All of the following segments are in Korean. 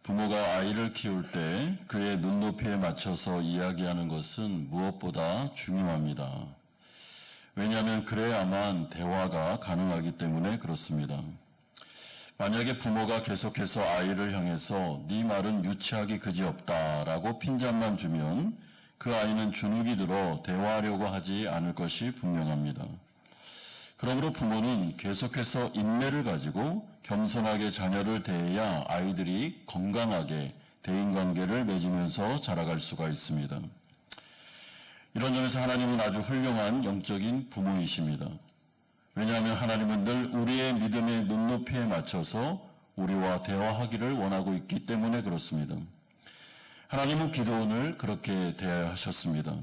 부모가 아이를 키울 때 그의 눈높이에 맞춰서 이야기하는 것은 무엇보다 중요합니다. 왜냐하면 그래야만 대화가 가능하기 때문에 그렇습니다. 만약에 부모가 계속해서 아이를 향해서 네 말은 유치하기 그지없다라고 핀잔만 주면 그 아이는 주눅이 들어 대화하려고 하지 않을 것이 분명합니다. 그러므로 부모는 계속해서 인내를 가지고 겸손하게 자녀를 대해야 아이들이 건강하게 대인관계를 맺으면서 자라갈 수가 있습니다. 이런 점에서 하나님은 아주 훌륭한 영적인 부모이십니다. 왜냐하면 하나님은 늘 우리의 믿음의 눈높이에 맞춰서 우리와 대화하기를 원하고 있기 때문에 그렇습니다. 하나님은 기드온을 그렇게 대하셨습니다.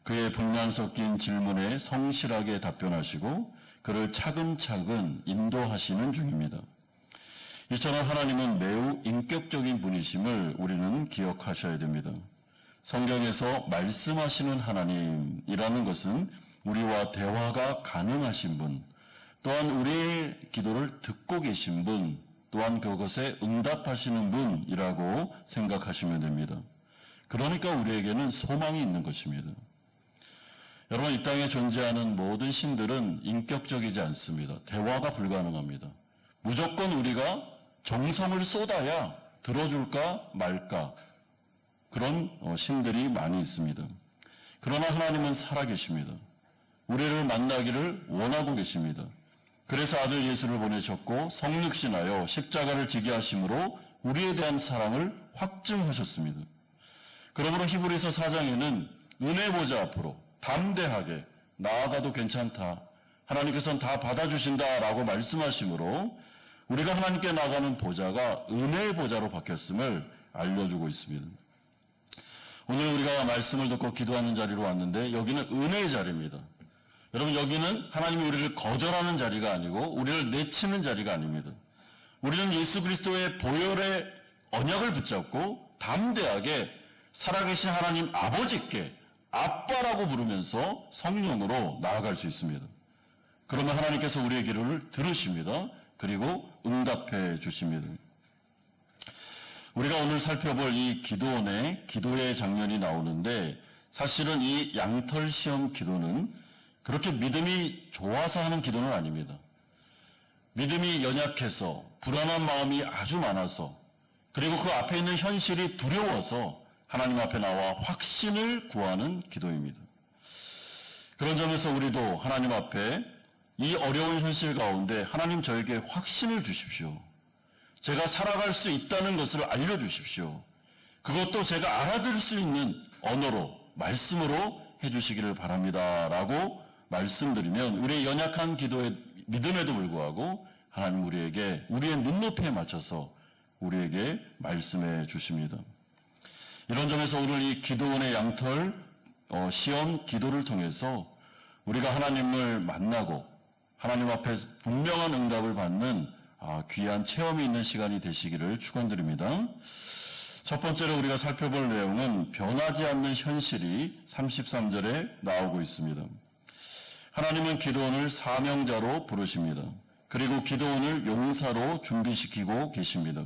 그의 불만 섞인 질문에 성실하게 답변하시고 그를 차근차근 인도하시는 중입니다. 이처럼 하나님은 매우 인격적인 분이심을 우리는 기억하셔야 됩니다. 성경에서 말씀하시는 하나님이라는 것은 우리와 대화가 가능하신 분, 또한 우리의 기도를 듣고 계신 분, 또한 그것에 응답하시는 분이라고 생각하시면 됩니다. 그러니까 우리에게는 소망이 있는 것입니다. 여러분, 이 땅에 존재하는 모든 신들은 인격적이지 않습니다. 대화가 불가능합니다. 무조건 우리가 정성을 쏟아야 들어줄까 말까 그런 신들이 많이 있습니다. 그러나 하나님은 살아계십니다. 우리를 만나기를 원하고 계십니다. 그래서 아들 예수를 보내셨고 성육신하여 십자가를 지게 하심으로 우리에 대한 사랑을 확증하셨습니다. 그러므로 히브리서 4장에는 은혜 보좌 앞으로 담대하게 나아가도 괜찮다. 하나님께서는 다 받아주신다라고 말씀하시므로 우리가 하나님께 나가는 보좌가 은혜의 보좌로 바뀌었음을 알려주고 있습니다. 오늘 우리가 말씀을 듣고 기도하는 자리로 왔는데 여기는 은혜의 자리입니다. 여러분, 여기는 하나님이 우리를 거절하는 자리가 아니고 우리를 내치는 자리가 아닙니다. 우리는 예수 그리스도의 보혈의 언약을 붙잡고 담대하게 살아계신 하나님 아버지께 아빠라고 부르면서 성령으로 나아갈 수 있습니다. 그러면 하나님께서 우리의 기도를 들으십니다. 그리고 응답해 주십니다. 우리가 오늘 살펴볼 이 기도원의 기도의 장면이 나오는데 사실은 이 양털 시험 기도는 그렇게 믿음이 좋아서 하는 기도는 아닙니다. 믿음이 연약해서 불안한 마음이 아주 많아서 그리고 그 앞에 있는 현실이 두려워서 하나님 앞에 나와 확신을 구하는 기도입니다. 그런 점에서 우리도 하나님 앞에 이 어려운 현실 가운데 하나님 저에게 확신을 주십시오. 제가 살아갈 수 있다는 것을 알려주십시오. 그것도 제가 알아들을 수 있는 언어로, 말씀으로 해주시기를 바랍니다. 라고 말씀드리면 우리의 연약한 기도의 믿음에도 불구하고 하나님 우리에게 우리의 눈높이에 맞춰서 우리에게 말씀해 주십니다. 이런 점에서 오늘 이 기도원의 양털 시험 기도를 통해서 우리가 하나님을 만나고 하나님 앞에 분명한 응답을 받는 귀한 체험이 있는 시간이 되시기를 축원드립니다. 첫 번째로 우리가 살펴볼 내용은 변하지 않는 현실이 33절에 나오고 있습니다. 하나님은 기드온을 사명자로 부르십니다. 그리고 기드온을 용사로 준비시키고 계십니다.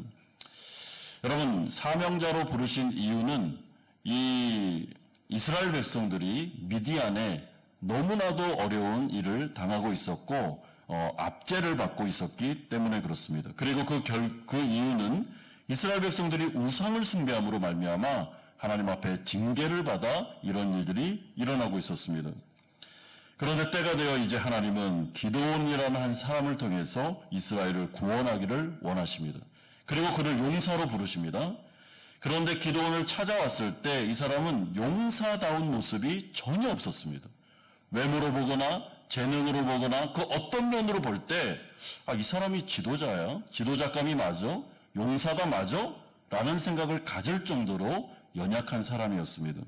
여러분, 사명자로 부르신 이유는 이 이스라엘 백성들이 미디안에 너무나도 어려운 일을 당하고 있었고 압제를 받고 있었기 때문에 그렇습니다. 그리고 그 이유는 이스라엘 백성들이 우상을 숭배함으로 말미암아 하나님 앞에 징계를 받아 이런 일들이 일어나고 있었습니다. 그런데 때가 되어 이제 하나님은 기드온이라는 한 사람을 통해서 이스라엘을 구원하기를 원하십니다. 그리고 그를 용사로 부르십니다. 그런데 기드온을 찾아왔을 때 이 사람은 용사다운 모습이 전혀 없었습니다. 외모로 보거나 재능으로 보거나 그 어떤 면으로 볼 때 이 사람이 지도자야? 지도자감이 맞아? 용사가 맞아? 라는 생각을 가질 정도로 연약한 사람이었습니다.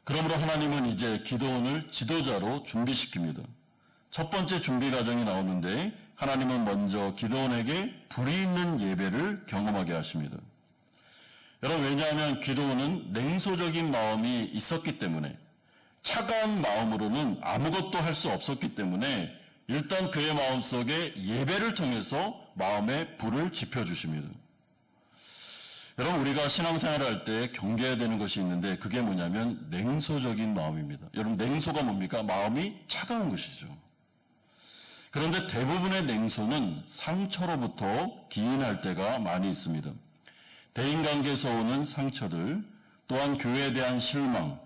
그러므로 하나님은 이제 기드온을 지도자로 준비시킵니다. 첫 번째 준비 과정이 나오는데 하나님은 먼저 기드온에게 불이 있는 예배를 경험하게 하십니다. 여러분, 왜냐하면 기드온은 냉소적인 마음이 있었기 때문에 차가운 마음으로는 아무것도 할 수 없었기 때문에 일단 그의 마음속에 예배를 통해서 마음에 불을 지펴주십니다. 여러분, 우리가 신앙생활을 할 때 경계해야 되는 것이 있는데 그게 뭐냐면 냉소적인 마음입니다. 여러분, 냉소가 뭡니까? 마음이 차가운 것이죠. 그런데 대부분의 냉소는 상처로부터 기인할 때가 많이 있습니다. 대인관계에서 오는 상처들, 또한 교회에 대한 실망,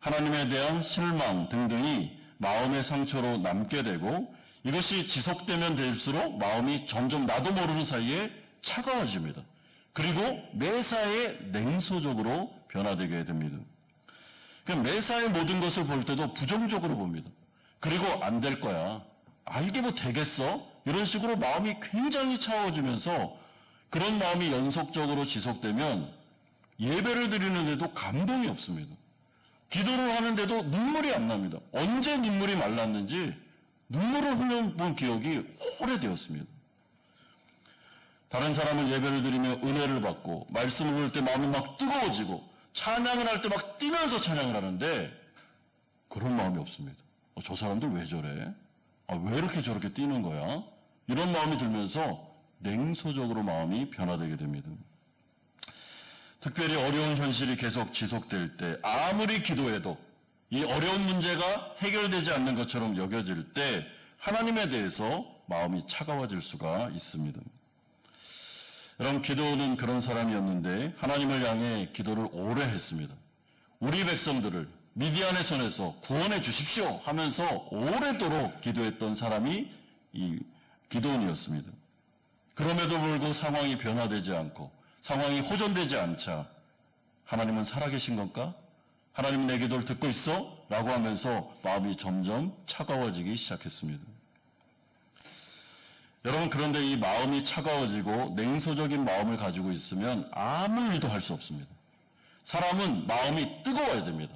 하나님에 대한 실망 등등이 마음의 상처로 남게 되고, 이것이 지속되면 될수록 마음이 점점 나도 모르는 사이에 차가워집니다. 그리고 매사에 냉소적으로 변화되게 됩니다. 매사의 모든 것을 볼 때도 부정적으로 봅니다. 그리고 안 될 거야. 이게 뭐 되겠어? 이런 식으로 마음이 굉장히 차가워지면서 그런 마음이 연속적으로 지속되면 예배를 드리는데도 감동이 없습니다. 기도를 하는데도 눈물이 안 납니다. 언제 눈물이 말랐는지 눈물을 흘려본 기억이 오래되었습니다. 다른 사람은 예배를 드리며 은혜를 받고 말씀을 들을 때 마음이 막 뜨거워지고 찬양을 할 때 막 뛰면서 찬양을 하는데 그런 마음이 없습니다. 저 사람들 왜 저래? 왜 이렇게 저렇게 뛰는 거야? 이런 마음이 들면서 냉소적으로 마음이 변화되게 됩니다. 특별히 어려운 현실이 계속 지속될 때 아무리 기도해도 이 어려운 문제가 해결되지 않는 것처럼 여겨질 때 하나님에 대해서 마음이 차가워질 수가 있습니다. 여러분, 기도는 그런 사람이었는데 하나님을 향해 기도를 오래 했습니다. 우리 백성들을 미디안의 손에서 구원해 주십시오 하면서 오래도록 기도했던 사람이 이 기도원이었습니다. 그럼에도 불구하고 상황이 변화되지 않고 상황이 호전되지 않자 하나님은 살아계신 건가? 하나님은 내 기도를 듣고 있어? 라고 하면서 마음이 점점 차가워지기 시작했습니다. 여러분, 그런데 이 마음이 차가워지고 냉소적인 마음을 가지고 있으면 아무 일도 할 수 없습니다. 사람은 마음이 뜨거워야 됩니다.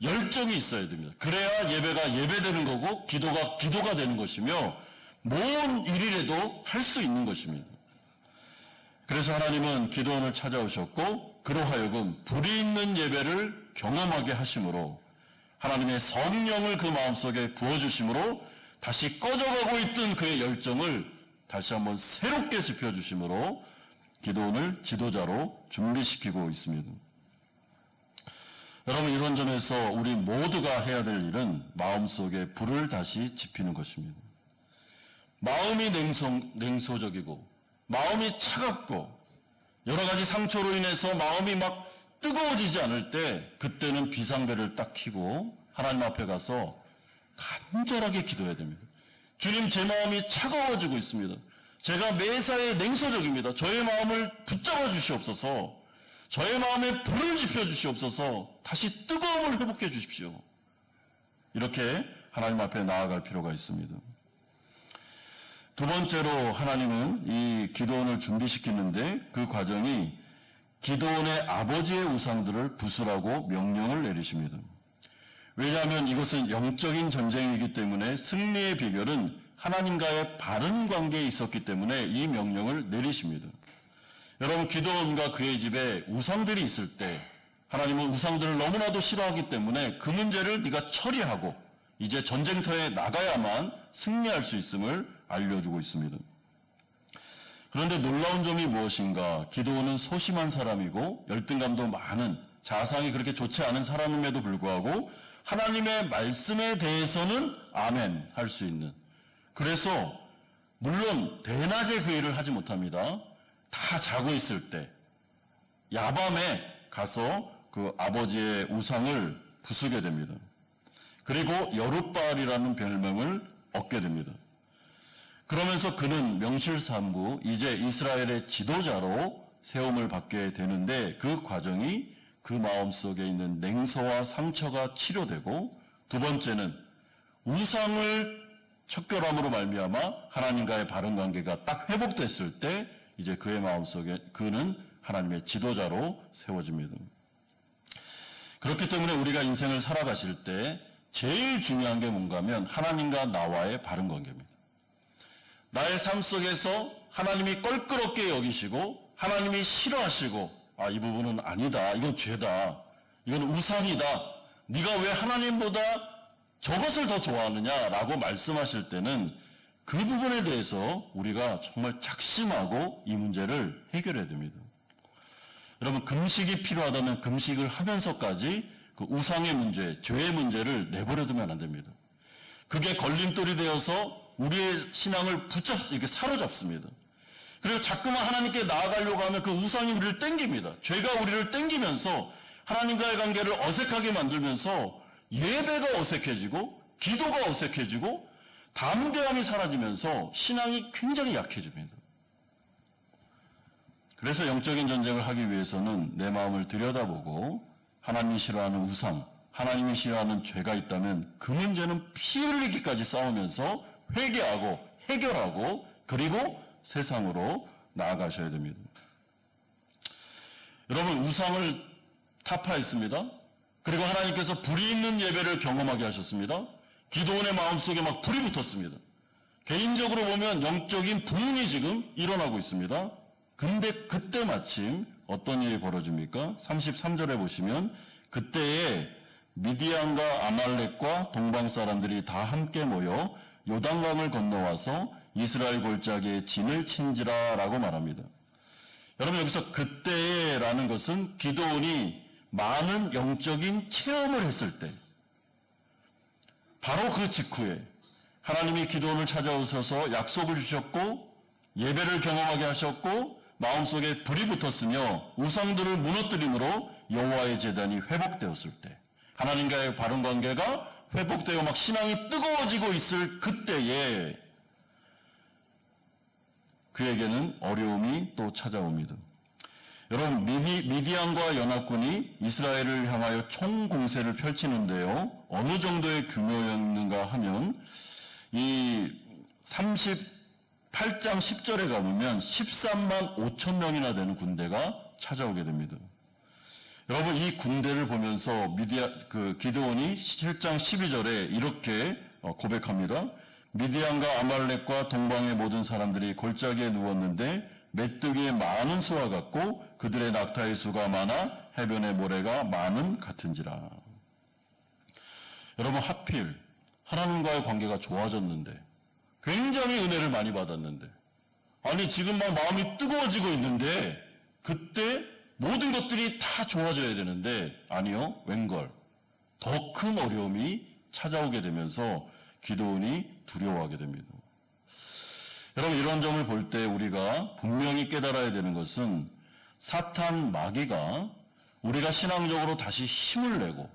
열정이 있어야 됩니다. 그래야 예배가 예배되는 거고 기도가 기도가 되는 것이며 뭔 일이라도 할 수 있는 것입니다. 그래서 하나님은 기도원을 찾아오셨고 그로 하여금 불이 있는 예배를 경험하게 하심으로 하나님의 성령을 그 마음속에 부어주심으로 다시 꺼져가고 있던 그의 열정을 다시 한번 새롭게 지펴주심으로 기도원을 지도자로 준비시키고 있습니다. 여러분, 이런 점에서 우리 모두가 해야 될 일은 마음속에 불을 다시 지피는 것입니다. 마음이 냉소적이고 마음이 차갑고 여러 가지 상처로 인해서 마음이 막 뜨거워지지 않을 때 그때는 비상벨을 딱 켜고 하나님 앞에 가서 간절하게 기도해야 됩니다. 주님, 제 마음이 차가워지고 있습니다. 제가 매사에 냉소적입니다. 저의 마음을 붙잡아 주시옵소서. 저의 마음에 불을 지펴 주시옵소서. 다시 뜨거움을 회복해 주십시오. 이렇게 하나님 앞에 나아갈 필요가 있습니다. 두 번째로 하나님은 이 기도원을 준비시키는데 그 과정이 기도원의 아버지의 우상들을 부수라고 명령을 내리십니다. 왜냐하면 이것은 영적인 전쟁이기 때문에 승리의 비결은 하나님과의 바른 관계에 있었기 때문에 이 명령을 내리십니다. 여러분, 기도원과 그의 집에 우상들이 있을 때 하나님은 우상들을 너무나도 싫어하기 때문에 그 문제를 네가 처리하고 이제 전쟁터에 나가야만 승리할 수 있음을 알려주고 있습니다. 그런데 놀라운 점이 무엇인가? 기도원은 소심한 사람이고 열등감도 많은, 자상이 그렇게 좋지 않은 사람임에도 불구하고 하나님의 말씀에 대해서는 아멘 할 수 있는, 그래서 물론 대낮에 그 일을 하지 못합니다. 다 자고 있을 때 야밤에 가서 그 아버지의 우상을 부수게 됩니다. 그리고 여룻바알이라는 별명을 얻게 됩니다. 그러면서 그는 명실상부 이제 이스라엘의 지도자로 세움을 받게 되는데 그 과정이 그 마음속에 있는 냉소와 상처가 치료되고, 두 번째는 우상을 척결함으로 말미암아 하나님과의 바른 관계가 딱 회복됐을 때 이제 그의 마음속에 그는 하나님의 지도자로 세워집니다. 그렇기 때문에 우리가 인생을 살아가실 때 제일 중요한 게 뭔가 하면 하나님과 나와의 바른 관계입니다. 나의 삶 속에서 하나님이 껄끄럽게 여기시고 하나님이 싫어하시고 이 부분은 아니다, 이건 죄다, 이건 우상이다, 네가 왜 하나님보다 저것을 더 좋아하느냐라고 말씀하실 때는 그 부분에 대해서 우리가 정말 작심하고 이 문제를 해결해야 됩니다. 여러분, 금식이 필요하다면 금식을 하면서까지 그 우상의 문제, 죄의 문제를 내버려두면 안 됩니다. 그게 걸림돌이 되어서 우리의 신앙을 이렇게 사로잡습니다. 그리고 자꾸만 하나님께 나아가려고 하면 그 우상이 우리를 땡깁니다. 죄가 우리를 땡기면서 하나님과의 관계를 어색하게 만들면서 예배가 어색해지고 기도가 어색해지고 담대함이 사라지면서 신앙이 굉장히 약해집니다. 그래서 영적인 전쟁을 하기 위해서는 내 마음을 들여다보고 하나님이 싫어하는 우상, 하나님이 싫어하는 죄가 있다면 그 문제는 피 흘리기까지 싸우면서 회개하고 해결하고 그리고 세상으로 나아가셔야 됩니다. 여러분, 우상을 타파했습니다. 그리고 하나님께서 불이 있는 예배를 경험하게 하셨습니다. 기도원의 마음속에 막 불이 붙었습니다. 개인적으로 보면 영적인 부흥이 지금 일어나고 있습니다. 근데 그때 마침 어떤 일이 벌어집니까? 33절에 보시면 그때에 미디안과 아말렉과 동방 사람들이 다 함께 모여 요단강을 건너와서 이스라엘 골짜기에 진을 친지라 라고 말합니다. 여러분, 여기서 그때라는 것은 기드온이 많은 영적인 체험을 했을 때, 바로 그 직후에 하나님이 기드온을 찾아오셔서 약속을 주셨고 예배를 경험하게 하셨고 마음속에 불이 붙었으며 우상들을 무너뜨림으로 여호와의 제단이 회복되었을 때, 하나님과의 바른 관계가 회복되고 막 신앙이 뜨거워지고 있을 그때에 그에게는 어려움이 또 찾아옵니다. 여러분, 미디안과 연합군이 이스라엘을 향하여 총공세를 펼치는데요. 어느 정도의 규모였는가 하면 이 38장 10절에 가보면 13만 5천 명이나 되는 군대가 찾아오게 됩니다. 여러분, 이 군대를 보면서 기드온이 7장 12절에 이렇게 고백합니다. 미디안과 아말렉과 동방의 모든 사람들이 골짜기에 누웠는데 메뚜기의 많은 수와 같고 그들의 낙타의 수가 많아 해변의 모래가 많음 같은지라. 여러분, 하필 하나님과의 관계가 좋아졌는데, 굉장히 은혜를 많이 받았는데, 아니 지금 막 마음이 뜨거워지고 있는데 그때 모든 것들이 다 좋아져야 되는데 아니요, 웬걸 더 큰 어려움이 찾아오게 되면서 기드온이 두려워하게 됩니다. 여러분, 이런 점을 볼 때 우리가 분명히 깨달아야 되는 것은 사탄 마귀가 우리가 신앙적으로 다시 힘을 내고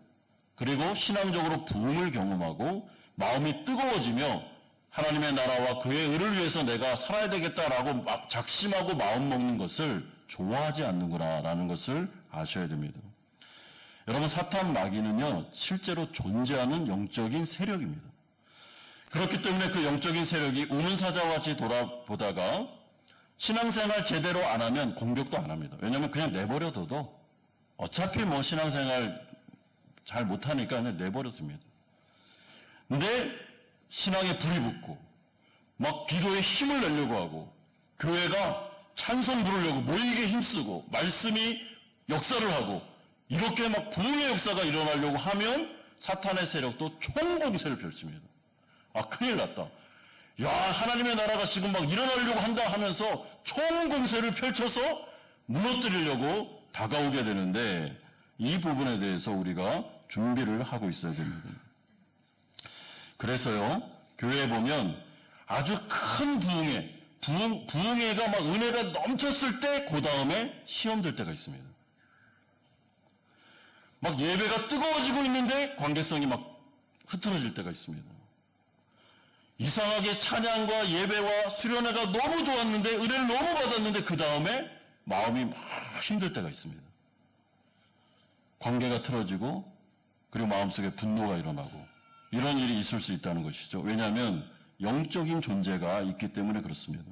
그리고 신앙적으로 부흥을 경험하고 마음이 뜨거워지며 하나님의 나라와 그의 의를 위해서 내가 살아야 되겠다라고 막 작심하고 마음 먹는 것을 좋아하지 않는구나라는 것을 아셔야 됩니다. 여러분, 사탄 마귀는요, 실제로 존재하는 영적인 세력입니다. 그렇기 때문에 그 영적인 세력이 우문사자와 같이 돌아보다가 신앙생활 제대로 안 하면 공격도 안 합니다. 왜냐하면 그냥 내버려둬도 어차피 뭐 신앙생활 잘 못하니까 그냥 내버려둡니다. 근데 신앙에 불이 붙고 막 기도에 힘을 내려고 하고 교회가 찬송 부르려고 모이게 힘쓰고 말씀이 역사를 하고 이렇게 막 부흥의 역사가 일어나려고 하면 사탄의 세력도 총공세를 펼칩니다. 아, 큰일 났다. 야, 하나님의 나라가 지금 막 일어나려고 한다 하면서 총공세를 펼쳐서 무너뜨리려고 다가오게 되는데 이 부분에 대해서 우리가 준비를 하고 있어야 됩니다. 그래서요, 교회에 보면 아주 큰 부흥회가 막 은혜가 넘쳤을 때 그 다음에 시험될 때가 있습니다. 막 예배가 뜨거워지고 있는데 관계성이 막 흐트러질 때가 있습니다. 이상하게 찬양과 예배와 수련회가 너무 좋았는데 은혜를 너무 받았는데 그 다음에 마음이 막 힘들 때가 있습니다. 관계가 틀어지고 그리고 마음속에 분노가 일어나고 이런 일이 있을 수 있다는 것이죠. 왜냐하면 영적인 존재가 있기 때문에 그렇습니다.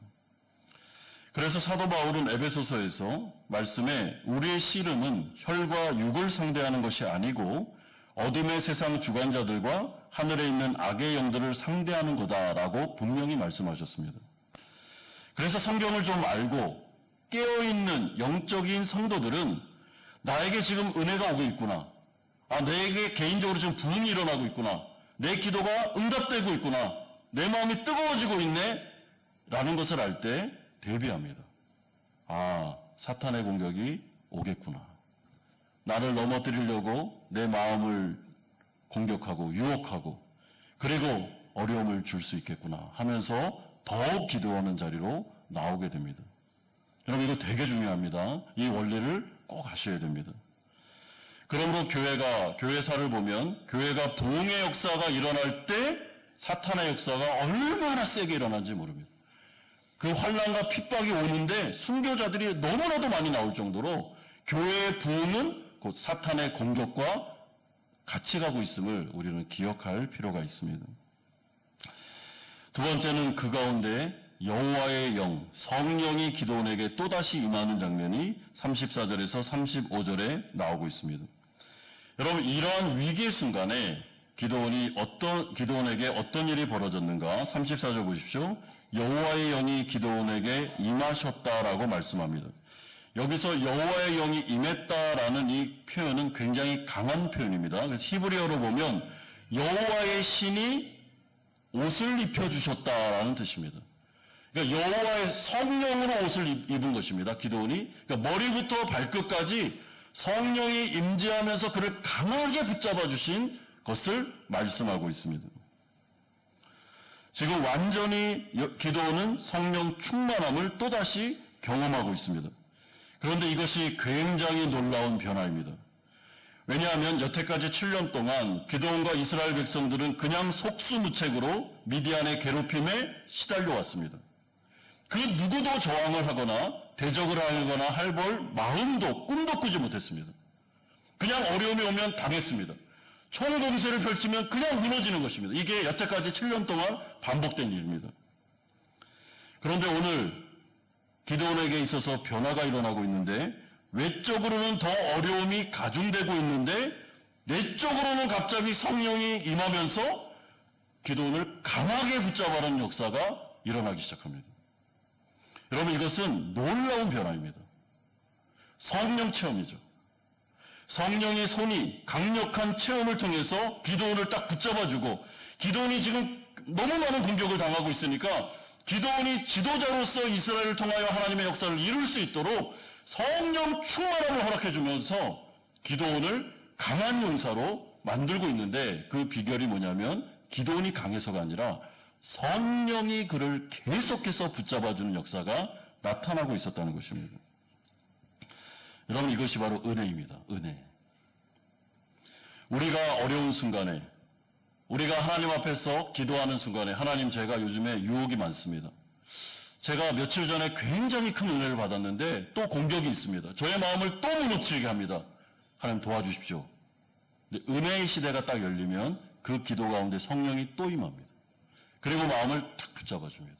그래서 사도 바울은 에베소서에서 말씀에 우리의 씨름은 혈과 육을 상대하는 것이 아니고 어둠의 세상 주관자들과 하늘에 있는 악의 영들을 상대하는 거다라고 분명히 말씀하셨습니다. 그래서 성경을 좀 알고 깨어있는 영적인 성도들은 나에게 지금 은혜가 오고 있구나. 아, 내게 개인적으로 지금 부흥이 일어나고 있구나. 내 기도가 응답되고 있구나. 내 마음이 뜨거워지고 있네. 라는 것을 알 때 대비합니다. 아, 사탄의 공격이 오겠구나. 나를 넘어뜨리려고 내 마음을 공격하고 유혹하고 그리고 어려움을 줄 수 있겠구나 하면서 더욱 기도하는 자리로 나오게 됩니다. 여러분, 이거 되게 중요합니다. 이 원리를 꼭 아셔야 됩니다. 그러므로 교회사를 보면 교회가 부흥의 역사가 일어날 때 사탄의 역사가 얼마나 세게 일어난지 모릅니다. 그 환난과 핍박이 오는데 순교자들이 너무나도 많이 나올 정도로 교회의 부흥은 곧 사탄의 공격과 같이 가고 있음을 우리는 기억할 필요가 있습니다. 두 번째는 그 가운데 여호와의 영, 성령이 기도원에게 또다시 임하는 장면이 34절에서 35절에 나오고 있습니다. 여러분, 이러한 위기의 순간에 기도원에게 어떤 일이 벌어졌는가? 34절 보십시오. 여호와의 영이 기도원에게 임하셨다라고 말씀합니다. 여기서 여호와의 영이 임했다라는 이 표현은 굉장히 강한 표현입니다. 그래서 히브리어로 보면 여호와의 신이 옷을 입혀주셨다라는 뜻입니다. 그러니까 여호와의 성령으로 옷을 입은 것입니다. 기도원이. 그러니까 머리부터 발끝까지 성령이 임재하면서 그를 강하게 붙잡아 주신 것을 말씀하고 있습니다. 지금 완전히 기도원은 성령 충만함을 또다시 경험하고 있습니다. 그런데 이것이 굉장히 놀라운 변화입니다. 왜냐하면 여태까지 7년 동안 기도원과 이스라엘 백성들은 그냥 속수무책으로 미디안의 괴롭힘에 시달려 왔습니다. 그 누구도 저항을 하거나 대적을 하거나 할 마음도 꿈도 꾸지 못했습니다. 그냥 어려움이 오면 당했습니다. 총공세를 펼치면 그냥 무너지는 것입니다. 이게 여태까지 7년 동안 반복된 일입니다. 그런데 오늘 기도원에게 있어서 변화가 일어나고 있는데 외적으로는 더 어려움이 가중되고 있는데 내적으로는 갑자기 성령이 임하면서 기도원을 강하게 붙잡아라는 역사가 일어나기 시작합니다. 여러분, 이것은 놀라운 변화입니다. 성령 체험이죠. 성령의 손이 강력한 체험을 통해서 기도원을 딱 붙잡아주고 기도원이 지금 너무 많은 공격을 당하고 있으니까 기도원이 지도자로서 이스라엘을 통하여 하나님의 역사를 이룰 수 있도록 성령 충만함을 허락해주면서 기도원을 강한 용사로 만들고 있는데 그 비결이 뭐냐면 기도원이 강해서가 아니라 성령이 그를 계속해서 붙잡아주는 역사가 나타나고 있었다는 것입니다. 여러분, 이것이 바로 은혜입니다. 은혜. 우리가 어려운 순간에, 우리가 하나님 앞에서 기도하는 순간에 하나님, 제가 요즘에 유혹이 많습니다. 제가 며칠 전에 굉장히 큰 은혜를 받았는데 또 공격이 있습니다. 저의 마음을 또 무너뜨리게 합니다. 하나님 도와주십시오. 근데 은혜의 시대가 딱 열리면 그 기도 가운데 성령이 또 임합니다. 그리고 마음을 탁 붙잡아줍니다.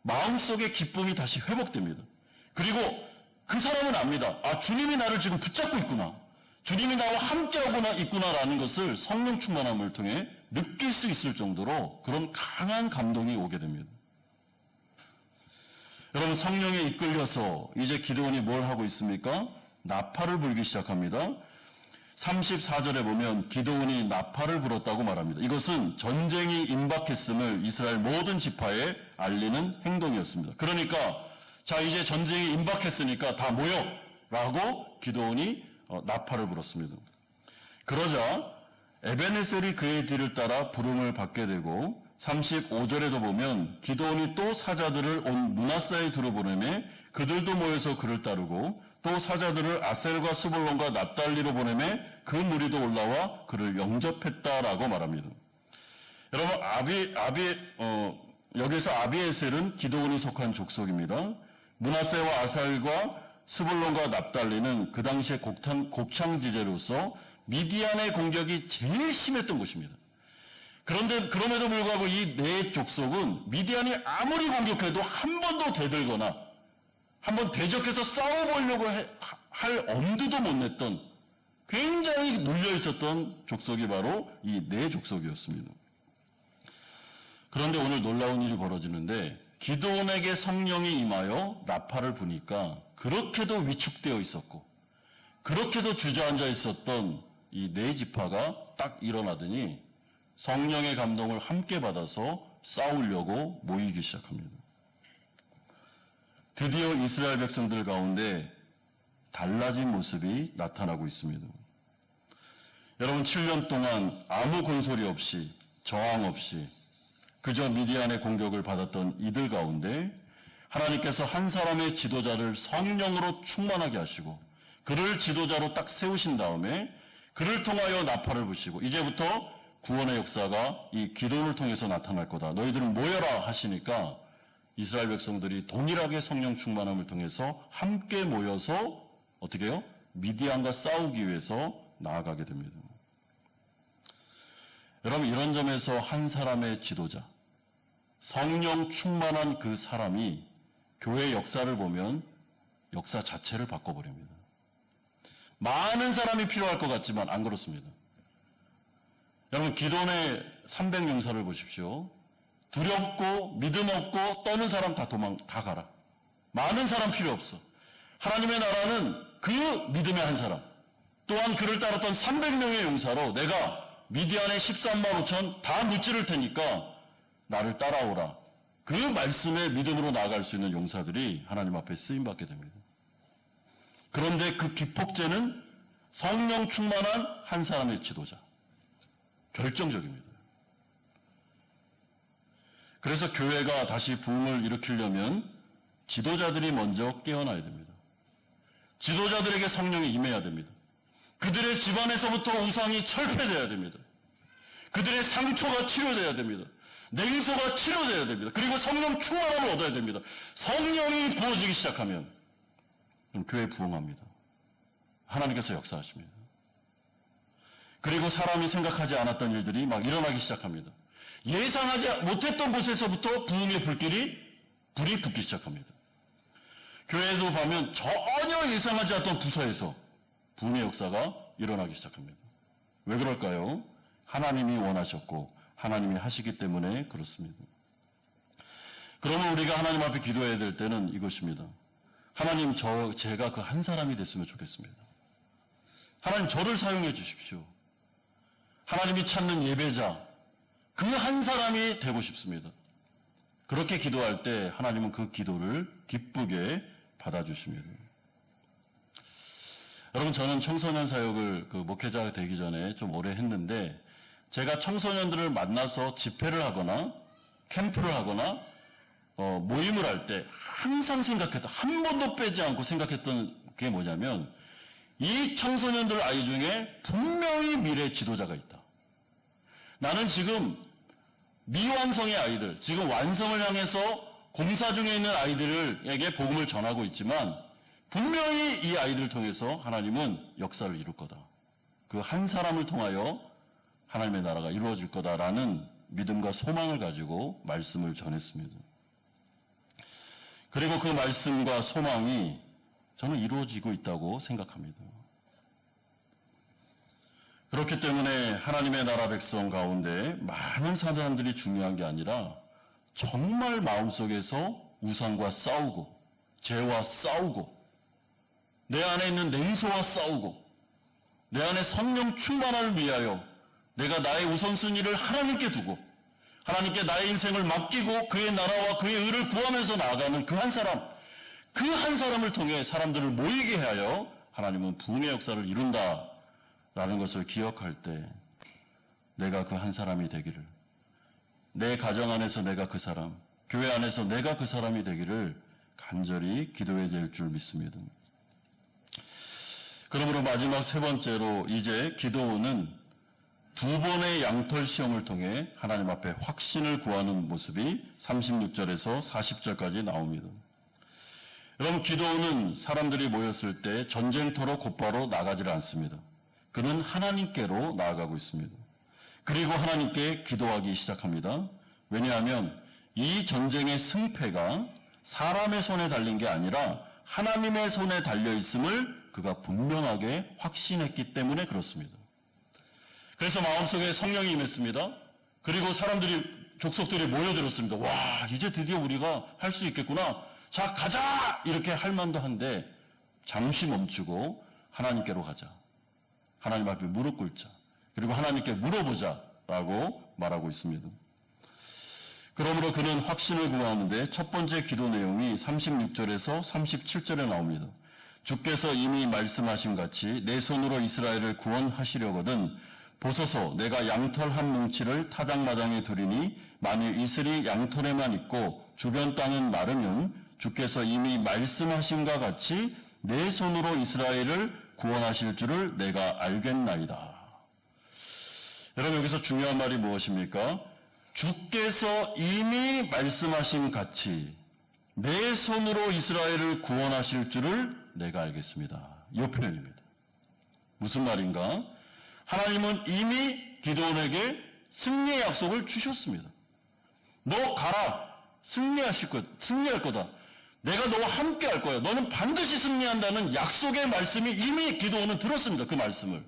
마음속의 기쁨이 다시 회복됩니다. 그리고 그 사람은 압니다. 아, 주님이 나를 지금 붙잡고 있구나. 주님이 나와 함께하고 있구나라는 것을 성령 충만함을 통해 느낄 수 있을 정도로 그런 강한 감동이 오게 됩니다. 여러분, 성령에 이끌려서 이제 기도원이 뭘 하고 있습니까? 나팔을 불기 시작합니다. 34절에 보면 기도원이 나팔을 불었다고 말합니다. 이것은 전쟁이 임박했음을 이스라엘 모든 지파에 알리는 행동이었습니다. 그러니까 자, 이제 전쟁이 임박했으니까 다 모여! 라고 기도원이 나팔을 불었습니다. 그러자 에베네셀이 그의 뒤를 따라 부름을 받게 되고 35절에도 보면 기도원이 또 사자들을 온 므낫사의 뒤로 보내매 그들도 모여서 그를 따르고 또 사자들을 아셀과 스불론과 납달리로 보내매 그 무리도 올라와 그를 영접했다라고 말합니다. 여러분, 여기서 아비에셀은 기도원이 속한 족속입니다. 므낫세와 아살과 스불론과 납달리는 그 당시에 곡창지대로서 미디안의 공격이 제일 심했던 곳입니다. 그럼에도 불구하고 이 네 족속은 미디안이 아무리 공격해도 한 번도 대들거나 한번 대적해서 싸워보려고 할 엄두도 못 냈던 굉장히 눌려 있었던 족속이 바로 이 네 족속이었습니다. 그런데 오늘 놀라운 일이 벌어지는데 기드온에게 성령이 임하여 나팔을 부니까 그렇게도 위축되어 있었고 그렇게도 주저앉아 있었던 이 네 지파가 딱 일어나더니 성령의 감동을 함께 받아서 싸우려고 모이기 시작합니다. 드디어 이스라엘 백성들 가운데 달라진 모습이 나타나고 있습니다. 여러분, 7년 동안 아무 군소리 없이, 저항 없이 그저 미디안의 공격을 받았던 이들 가운데 하나님께서 한 사람의 지도자를 성령으로 충만하게 하시고 그를 지도자로 딱 세우신 다음에 그를 통하여 나팔을 부시고 이제부터 구원의 역사가 이 기도를 통해서 나타날 거다. 너희들은 모여라 하시니까 이스라엘 백성들이 동일하게 성령 충만함을 통해서 함께 모여서 어떻게 해요? 미디안과 싸우기 위해서 나아가게 됩니다. 여러분, 이런 점에서 한 사람의 지도자, 성령 충만한 그 사람이 교회 역사를 보면 역사 자체를 바꿔버립니다. 많은 사람이 필요할 것 같지만 안 그렇습니다. 여러분, 기돈의 300용사를 보십시오. 두렵고 믿음 없고 떠는 사람 다 가라. 많은 사람 필요 없어. 하나님의 나라는 그 믿음의 한 사람, 또한 그를 따랐던 300명의 용사로 내가 미디안의 13만 5천 다 무찌를 테니까 나를 따라오라. 그 말씀에 믿음으로 나아갈 수 있는 용사들이 하나님 앞에 쓰임받게 됩니다. 그런데 그 기폭제는 성령 충만한 한 사람의 지도자. 결정적입니다. 그래서 교회가 다시 부흥을 일으키려면 지도자들이 먼저 깨어나야 됩니다. 지도자들에게 성령이 임해야 됩니다. 그들의 집안에서부터 우상이 철폐되어야 됩니다. 그들의 상처가 치료되어야 됩니다. 냉소가 치료되어야 됩니다. 그리고 성령 충만함을 얻어야 됩니다. 성령이 부어지기 시작하면 그럼 교회 부흥합니다. 하나님께서 역사하십니다. 그리고 사람이 생각하지 않았던 일들이 막 일어나기 시작합니다. 예상하지 못했던 곳에서부터 부흥의 불이 붙기 시작합니다. 교회도 보면 전혀 예상하지 않았던 부서에서 부흥의 역사가 일어나기 시작합니다. 왜 그럴까요? 하나님이 원하셨고 하나님이 하시기 때문에 그렇습니다. 그러면 우리가 하나님 앞에 기도해야 될 때는 이것입니다. 하나님, 제가 그 한 사람이 됐으면 좋겠습니다. 하나님, 저를 사용해 주십시오. 하나님이 찾는 예배자, 그 한 사람이 되고 싶습니다. 그렇게 기도할 때 하나님은 그 기도를 기쁘게 받아주십니다. 여러분, 저는 청소년 사역을 목회자가 되기 전에 좀 오래 했는데 제가 청소년들을 만나서 집회를 하거나 캠프를 하거나 모임을 할 때 항상 한 번도 빼지 않고 생각했던 게 뭐냐면 이 청소년들 아이 중에 분명히 미래 지도자가 있다. 나는 지금 미완성의 아이들, 지금 완성을 향해서 공사 중에 있는 아이들에게 복음을 전하고 있지만 분명히 이 아이들을 통해서 하나님은 역사를 이룰 거다. 그 한 사람을 통하여 하나님의 나라가 이루어질 거다라는 믿음과 소망을 가지고 말씀을 전했습니다. 그리고 그 말씀과 소망이 저는 이루어지고 있다고 생각합니다. 그렇기 때문에 하나님의 나라 백성 가운데 많은 사람들이 중요한 게 아니라 정말 마음속에서 우상과 싸우고 죄와 싸우고 내 안에 있는 냉소와 싸우고 내 안에 성령 충만함을 위하여 내가 나의 우선순위를 하나님께 두고 하나님께 나의 인생을 맡기고 그의 나라와 그의 의를 구하면서 나아가는 그 한 사람, 그 한 사람을 통해 사람들을 모이게 하여 하나님은 부흥의 역사를 이룬다라는 것을 기억할 때 내가 그 한 사람이 되기를, 내 가정 안에서 내가 그 사람, 교회 안에서 내가 그 사람이 되기를 간절히 기도해야 될 줄 믿습니다. 그러므로 마지막 세 번째로 이제 기도는 두 번의 양털 시험을 통해 하나님 앞에 확신을 구하는 모습이 36절에서 40절까지 나옵니다. 여러분, 기도는 사람들이 모였을 때 전쟁터로 곧바로 나가지를 않습니다. 그는 하나님께로 나아가고 있습니다. 그리고 하나님께 기도하기 시작합니다. 왜냐하면 이 전쟁의 승패가 사람의 손에 달린 게 아니라 하나님의 손에 달려있음을 그가 분명하게 확신했기 때문에 그렇습니다. 그래서 마음속에 성령이 임했습니다. 그리고 족속들이 모여들었습니다. 와, 이제 드디어 우리가 할 수 있겠구나. 자, 가자! 이렇게 할 만도 한데 잠시 멈추고 하나님께로 가자. 하나님 앞에 무릎 꿇자. 그리고 하나님께 물어보자라고 말하고 있습니다. 그러므로 그는 확신을 구하는데 첫 번째 기도 내용이 36절에서 37절에 나옵니다. 주께서 이미 말씀하신 같이 내 손으로 이스라엘을 구원하시려거든 보소서 내가 양털 한 뭉치를 타작마당에 두리니 만일 이슬이 양털에만 있고 주변 땅은 마르면 주께서 이미 말씀하신과 같이 내 손으로 이스라엘을 구원하실 줄을 내가 알겠나이다. 여러분 여기서 중요한 말이 무엇입니까? 주께서 이미 말씀하신 같이 내 손으로 이스라엘을 구원하실 줄을 내가 알겠습니다. 이 표현입니다. 무슨 말인가? 하나님은 이미 기드온에게 승리의 약속을 주셨습니다. 너 가라. 승리할 거다. 내가 너와 함께 할 거야. 너는 반드시 승리한다는 약속의 말씀이 이미 기드온은 들었습니다. 그 말씀을.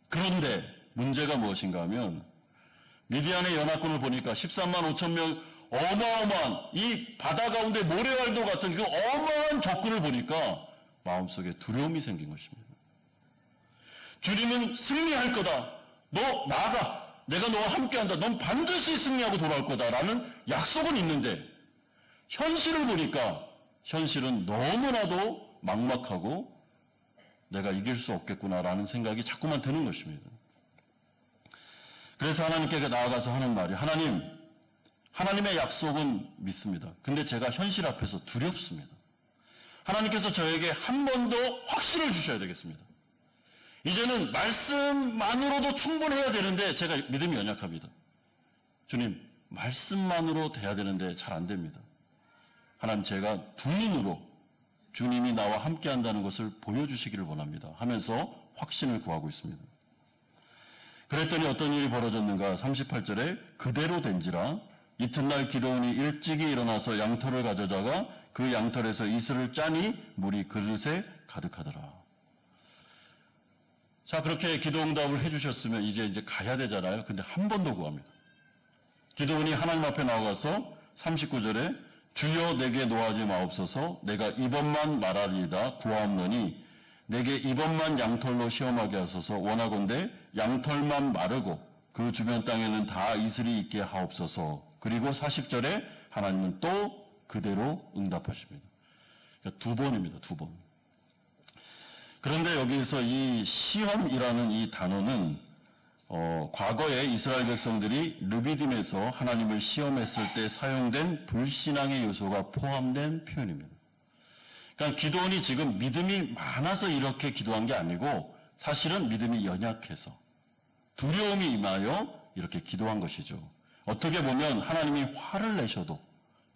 그런데 문제가 무엇인가 하면 미디안의 연합군을 보니까 13만 5천 명 어마어마한 이 바다 가운데 모래알도 같은 그 어마어마한 적군을 보니까 마음속에 두려움이 생긴 것입니다. 주님은 승리할 거다. 너 나가. 내가 너와 함께한다. 넌 반드시 승리하고 돌아올 거다라는 약속은 있는데 현실을 보니까 현실은 너무나도 막막하고 내가 이길 수 없겠구나라는 생각이 자꾸만 드는 것입니다. 그래서 하나님께 나아가서 하는 말이 하나님의 약속은 믿습니다. 근데 제가 현실 앞에서 두렵습니다. 하나님께서 저에게 한 번 더 확신을 주셔야 되겠습니다. 이제는 말씀만으로도 충분해야 되는데 제가 믿음이 연약합니다. 주님, 말씀만으로 돼야 되는데 잘 안 됩니다. 하나님, 제가 두 눈으로 주님이 나와 함께 한다는 것을 보여주시기를 원합니다. 하면서 확신을 구하고 있습니다. 그랬더니 어떤 일이 벌어졌는가? 38절에 그대로 된지라 이튿날 기드온이 일찍이 일어나서 양털을 가져다가 그 양털에서 이슬을 짜니 물이 그릇에 가득하더라. 자, 그렇게 기도응답을 해주셨으면 이제 가야 되잖아요. 근데 한 번 더 구합니다. 기드온이 하나님 앞에 나가서 39절에 주여 내게 노하지 마옵소서 내가 이번만 말하리이다 구하옵노니 내게 이번만 양털로 시험하게 하소서 원하건대 양털만 마르고 그 주변 땅에는 다 이슬이 있게 하옵소서. 그리고 40절에 하나님은 또 그대로 응답하십니다. 그러니까 두 번입니다. 두 번. 그런데 여기서 이 시험이라는 이 단어는 과거에 이스라엘 백성들이 르비딤에서 하나님을 시험했을 때 사용된 불신앙의 요소가 포함된 표현입니다. 그러니까 기도원이 지금 믿음이 많아서 이렇게 기도한 게 아니고 사실은 믿음이 연약해서 두려움이 임하여 이렇게 기도한 것이죠. 어떻게 보면 하나님이 화를 내셔도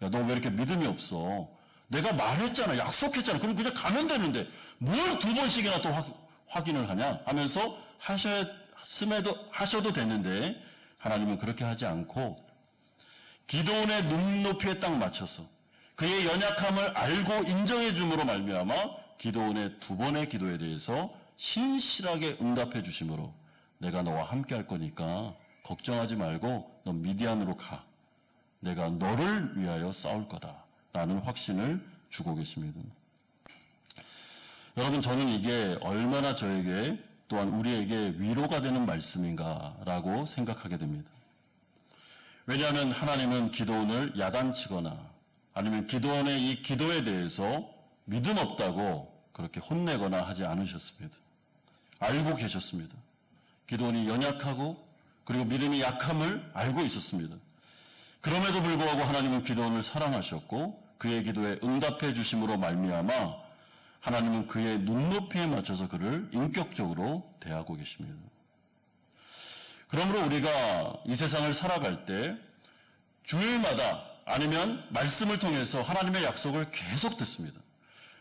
야, 너 왜 이렇게 믿음이 없어? 내가 말했잖아. 약속했잖아. 그럼 그냥 가면 되는데 뭘 두 번씩이나 또 확인을 하냐 하면서 하셔도 되는데 하나님은 그렇게 하지 않고 기도원의 눈높이에 딱 맞춰서 그의 연약함을 알고 인정해 줌으로 말미암아 기도원의 두 번의 기도에 대해서 신실하게 응답해 주심으로 내가 너와 함께 할 거니까 걱정하지 말고 너 미디안으로 가. 내가 너를 위하여 싸울 거다. 라는 확신을 주고 계십니다. 여러분, 저는 이게 얼마나 저에게 또한 우리에게 위로가 되는 말씀인가라고 생각하게 됩니다. 왜냐하면 하나님은 기도원을 야단치거나 아니면 기도원의 이 기도에 대해서 믿음 없다고 그렇게 혼내거나 하지 않으셨습니다. 알고 계셨습니다. 기도원이 연약하고 그리고 믿음이 약함을 알고 있었습니다. 그럼에도 불구하고 하나님은 기도원을 사랑하셨고 그의 기도에 응답해 주심으로 말미암아 하나님은 그의 눈높이에 맞춰서 그를 인격적으로 대하고 계십니다. 그러므로 우리가 이 세상을 살아갈 때 주일마다 아니면 말씀을 통해서 하나님의 약속을 계속 듣습니다.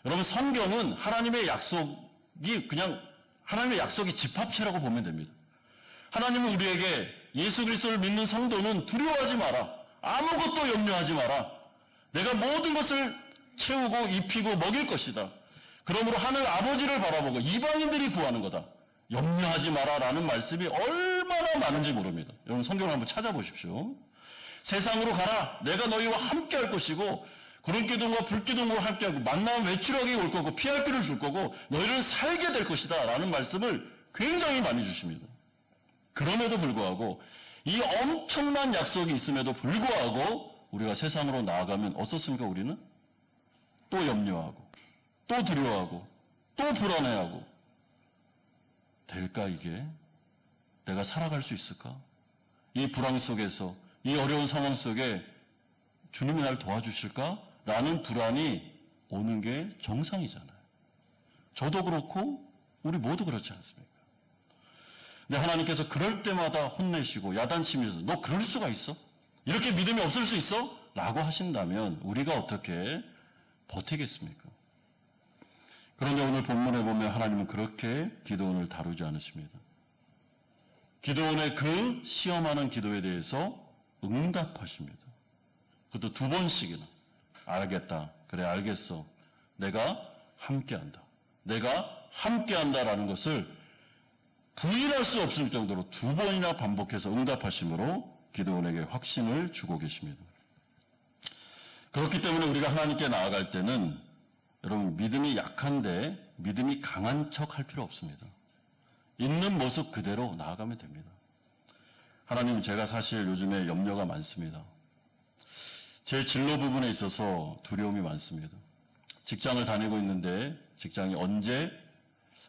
여러분, 성경은 하나님의 약속이 그냥 하나님의 약속이 집합체라고 보면 됩니다. 하나님은 우리에게 예수 그리스도를 믿는 성도는 두려워하지 마라. 아무것도 염려하지 마라. 내가 모든 것을 채우고 입히고 먹일 것이다. 그러므로 하늘 아버지를 바라보고 이방인들이 구하는 거다. 염려하지 마라라는 말씀이 얼마나 많은지 모릅니다. 여러분, 성경을 한번 찾아보십시오. 세상으로 가라. 내가 너희와 함께 할 것이고 구름기둥과 불기둥과 함께하고 만나면 외출하게 올 거고 피할 길을 줄 거고 너희를 살게 될 것이다 라는 말씀을 굉장히 많이 주십니다. 그럼에도 불구하고 이 엄청난 약속이 있음에도 불구하고 우리가 세상으로 나아가면 어떻습니까? 우리는 또 염려하고 또 두려워하고 또 불안해하고, 될까 이게? 내가 살아갈 수 있을까? 이 불안 속에서, 이 어려운 상황 속에 주님이 날 도와주실까? 라는 불안이 오는 게 정상이잖아요. 저도 그렇고 우리 모두 그렇지 않습니까? 근데 하나님께서 그럴 때마다 혼내시고 야단치면서 너 그럴 수가 있어? 이렇게 믿음이 없을 수 있어? 라고 하신다면 우리가 어떻게 버티겠습니까? 그런데 오늘 본문에 보면 하나님은 그렇게 기도원을 다루지 않으십니다. 기도원의 그 시험하는 기도에 대해서 응답하십니다. 그것도 2번씩이나. 알겠다. 그래 알겠어. 내가 함께한다. 내가 함께한다라는 것을 부인할 수 없을 정도로 2번이나 반복해서 응답하심으로 기도원에게 확신을 주고 계십니다. 그렇기 때문에 우리가 하나님께 나아갈 때는 여러분 믿음이 약한데 믿음이 강한 척 할 필요 없습니다. 있는 모습 그대로 나아가면 됩니다. 하나님, 제가 사실 요즘에 염려가 많습니다. 제 진로 부분에 있어서 두려움이 많습니다. 직장을 다니고 있는데 직장이 언제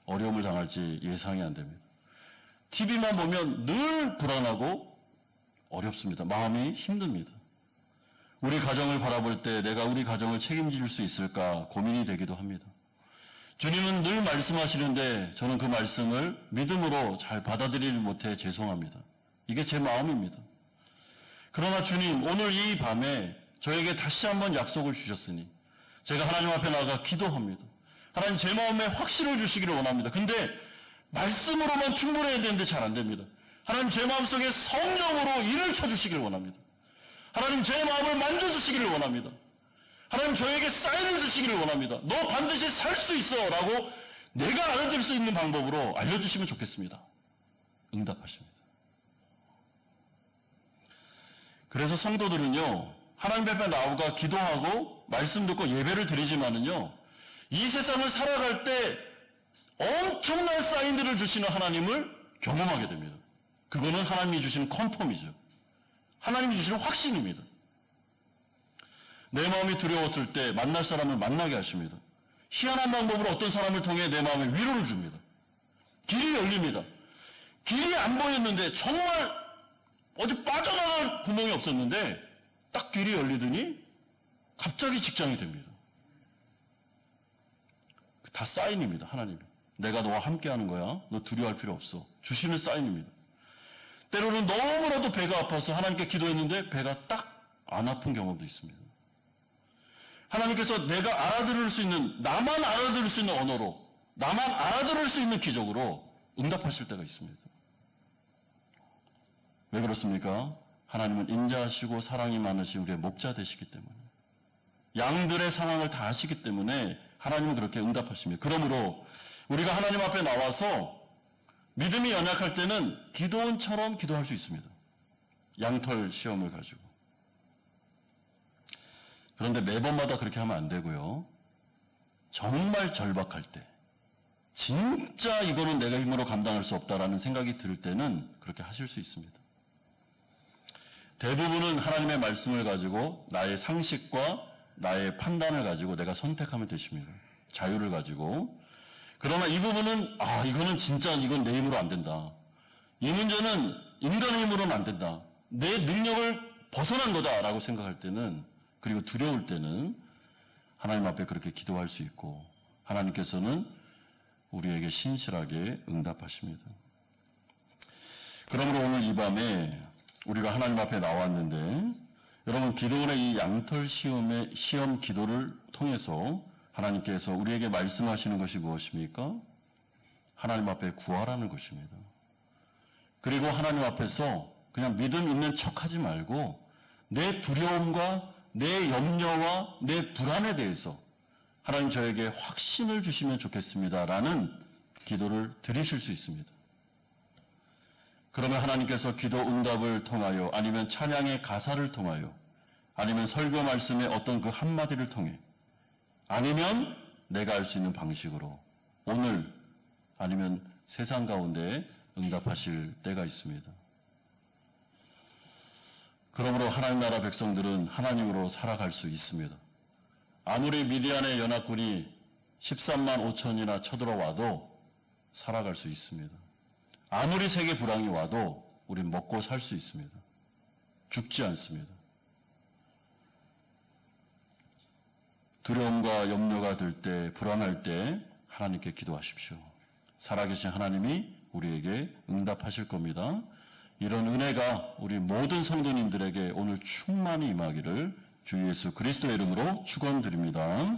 어려움을 당할지 예상이 안 됩니다. TV만 보면 늘 불안하고 어렵습니다. 마음이 힘듭니다. 우리 가정을 바라볼 때 내가 우리 가정을 책임질 수 있을까 고민이 되기도 합니다. 주님은 늘 말씀하시는데 저는 그 말씀을 믿음으로 잘 받아들이지 못해 죄송합니다. 이게 제 마음입니다. 그러나 주님, 오늘 이 밤에 저에게 다시 한번 약속을 주셨으니 제가 하나님 앞에 나가 기도합니다. 하나님, 제 마음에 확신을 주시기를 원합니다. 근데 말씀으로만 충분해야 되는데 잘 안 됩니다. 하나님, 제 마음속에 성령으로 일을 쳐주시기를 원합니다. 하나님, 제 마음을 만져주시기를 원합니다. 하나님, 저에게 사인을 주시기를 원합니다. 너 반드시 살 수 있어 라고 내가 알아들 수 있는 방법으로 알려주시면 좋겠습니다. 응답하십니다. 그래서 성도들은요, 하나님 앞에 나오가 기도하고 말씀 듣고 예배를 드리지만은요, 이 세상을 살아갈 때 엄청난 사인들을 주시는 하나님을 경험하게 됩니다. 그거는 하나님이 주시는 컨펌이죠. 하나님이 주시는 확신입니다. 내 마음이 두려웠을 때 만날 사람을 만나게 하십니다. 희한한 방법으로 어떤 사람을 통해 내 마음에 위로를 줍니다. 길이 열립니다. 길이 안 보였는데 정말 어디 빠져나갈 구멍이 없었는데 딱 길이 열리더니 갑자기 직장이 됩니다. 다 사인입니다. 하나님이. 내가 너와 함께하는 거야. 너 두려워할 필요 없어. 주시는 사인입니다. 때로는 너무나도 배가 아파서 하나님께 기도했는데 배가 딱 안 아픈 경험도 있습니다. 하나님께서 내가 알아들을 수 있는, 나만 알아들을 수 있는 언어로, 나만 알아들을 수 있는 기적으로 응답하실 때가 있습니다. 왜 그렇습니까? 하나님은 인자하시고 사랑이 많으신 우리의 목자 되시기 때문에, 양들의 상황을 다 아시기 때문에 하나님은 그렇게 응답하십니다. 그러므로 우리가 하나님 앞에 나와서 믿음이 연약할 때는 기도원처럼 기도할 수 있습니다. 양털 시험을 가지고. 그런데 매번마다 그렇게 하면 안 되고요. 정말 절박할 때, 진짜 이거는 내가 힘으로 감당할 수 없다라는 생각이 들 때는 그렇게 하실 수 있습니다. 대부분은 하나님의 말씀을 가지고 나의 상식과 나의 판단을 가지고 내가 선택하면 되십니다. 자유를 가지고. 그러나 이 부분은 이거는 진짜 이건 내 힘으로 안 된다. 이 문제는 인간의 힘으로는 안 된다. 내 능력을 벗어난 거다라고 생각할 때는, 그리고 두려울 때는 하나님 앞에 그렇게 기도할 수 있고 하나님께서는 우리에게 신실하게 응답하십니다. 그러므로 오늘 이 밤에 우리가 하나님 앞에 나왔는데 여러분, 기도원의 이 양털 시험 기도를 통해서 하나님께서 우리에게 말씀하시는 것이 무엇입니까? 하나님 앞에 구하라는 것입니다. 그리고 하나님 앞에서 그냥 믿음 있는 척하지 말고 내 두려움과 내 염려와 내 불안에 대해서 하나님 저에게 확신을 주시면 좋겠습니다라는 기도를 드리실 수 있습니다. 그러면 하나님께서 기도 응답을 통하여, 아니면 찬양의 가사를 통하여, 아니면 설교 말씀의 어떤 그 한마디를 통해, 아니면 내가 알 수 있는 방식으로 오늘 아니면 세상 가운데 응답하실 때가 있습니다. 그러므로 하나님 나라 백성들은 하나님으로 살아갈 수 있습니다. 아무리 미디안의 연합군이 13만 5천이나 쳐들어와도 살아갈 수 있습니다. 아무리 세계 불황이 와도 우린 먹고 살 수 있습니다. 죽지 않습니다. 두려움과 염려가 들 때, 불안할 때 하나님께 기도하십시오. 살아계신 하나님이 우리에게 응답하실 겁니다. 이런 은혜가 우리 모든 성도님들에게 오늘 충만히 임하기를 주 예수 그리스도의 이름으로 축원드립니다.